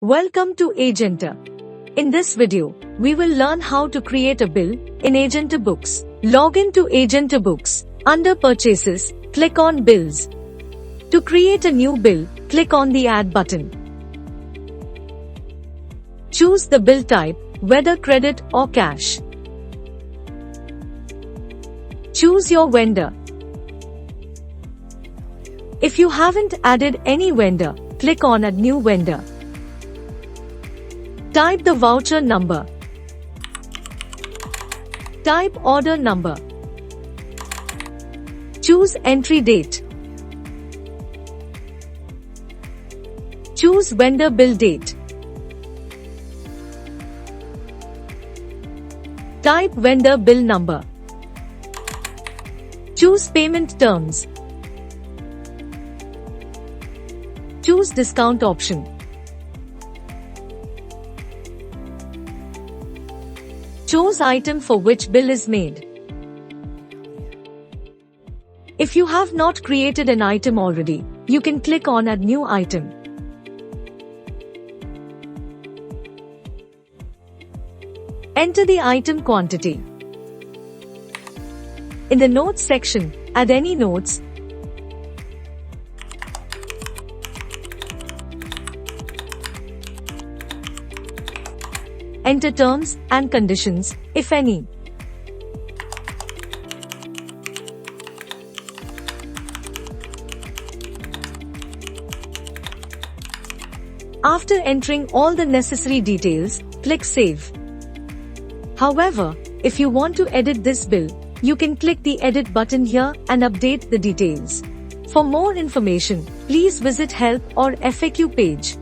Welcome to Agenter. In this video, we will learn how to create a bill in AgenterBooks. Log in to AgenterBooks. Under Purchases, click on Bills. To create a new bill, click on the Add button. Choose the bill type, whether credit or cash. Choose your vendor. If you haven't added any vendor, click on Add New Vendor. Type the voucher number. Type order number. Choose entry date. Choose vendor bill date. Type vendor bill number. Choose payment terms. Choose discount option. Choose item for which bill is made. If you have not created an item already, you can click on Add New Item. Enter the item quantity. In the Notes section, add any notes. Enter terms and conditions, if any. After entering all the necessary details, click Save. However, if you want to edit this bill, you can click the Edit button here and update the details. For more information, please visit Help or FAQ page.